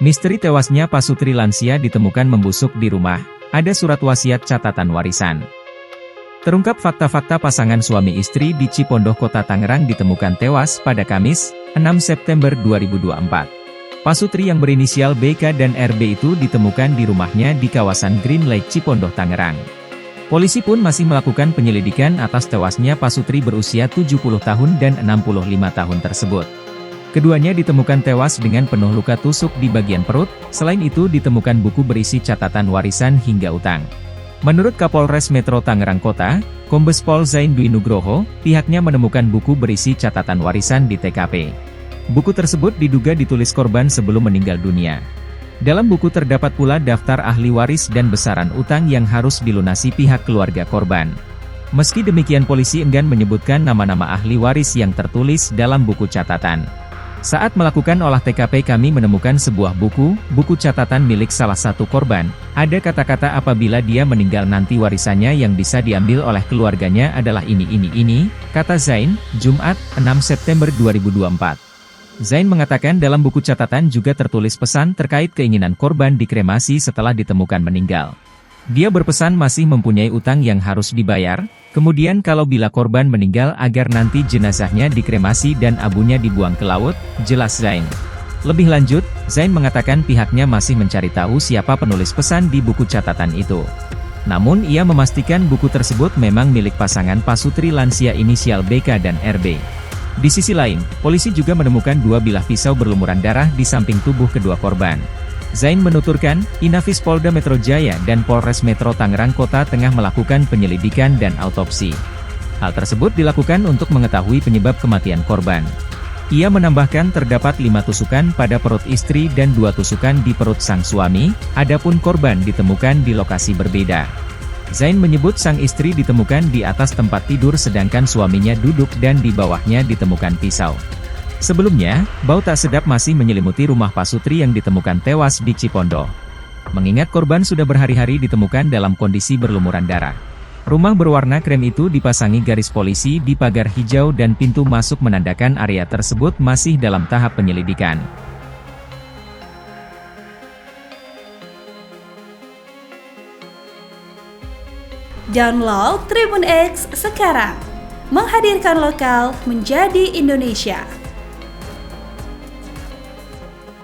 Misteri tewasnya Pasutri lansia ditemukan membusuk di rumah, ada surat wasiat catatan warisan. Terungkap fakta-fakta pasangan suami istri di Cipondoh, Kota Tangerang ditemukan tewas pada Kamis, 6 September 2024. Pasutri yang berinisial BK dan RB itu ditemukan di rumahnya di kawasan Green Lake Cipondoh, Tangerang. Polisi pun masih melakukan penyelidikan atas tewasnya Pasutri berusia 70 tahun dan 65 tahun tersebut. Keduanya ditemukan tewas dengan penuh luka tusuk di bagian perut, selain itu ditemukan buku berisi catatan warisan hingga utang. Menurut Kapolres Metro Tangerang Kota, Kombes Pol Zain Dwi Nugroho, pihaknya menemukan buku berisi catatan warisan di TKP. Buku tersebut diduga ditulis korban sebelum meninggal dunia. Dalam buku terdapat pula daftar ahli waris dan besaran utang yang harus dilunasi pihak keluarga korban. Meski demikian polisi enggan menyebutkan nama-nama ahli waris yang tertulis dalam buku catatan. Saat melakukan olah TKP kami menemukan sebuah buku catatan milik salah satu korban. Ada kata-kata apabila dia meninggal nanti warisannya yang bisa diambil oleh keluarganya adalah ini, kata Zain, Jumat, 6 September 2024. Zain mengatakan dalam buku catatan juga tertulis pesan terkait keinginan korban dikremasi setelah ditemukan meninggal. Dia berpesan masih mempunyai utang yang harus dibayar, kemudian kalau bila korban meninggal agar nanti jenazahnya dikremasi dan abunya dibuang ke laut, jelas Zain. Lebih lanjut, Zain mengatakan pihaknya masih mencari tahu siapa penulis pesan di buku catatan itu. Namun ia memastikan buku tersebut memang milik pasangan Pasutri lansia inisial BK dan RB. Di sisi lain, polisi juga menemukan dua bilah pisau berlumuran darah di samping tubuh kedua korban. Zain menuturkan, Inafis Polda Metro Jaya dan Polres Metro Tangerang Kota tengah melakukan penyelidikan dan autopsi. Hal tersebut dilakukan untuk mengetahui penyebab kematian korban. Ia menambahkan terdapat 5 tusukan pada perut istri dan 2 tusukan di perut sang suami, adapun korban ditemukan di lokasi berbeda. Zain menyebut sang istri ditemukan di atas tempat tidur sedangkan suaminya duduk dan di bawahnya ditemukan pisau. Sebelumnya, bau tak sedap masih menyelimuti rumah Pasutri yang ditemukan tewas di Cipondoh. Mengingat korban sudah berhari-hari ditemukan dalam kondisi berlumuran darah. Rumah berwarna krem itu dipasangi garis polisi di pagar hijau dan pintu masuk menandakan area tersebut masih dalam tahap penyelidikan. Download Tribun X sekarang, menghadirkan lokal menjadi Indonesia.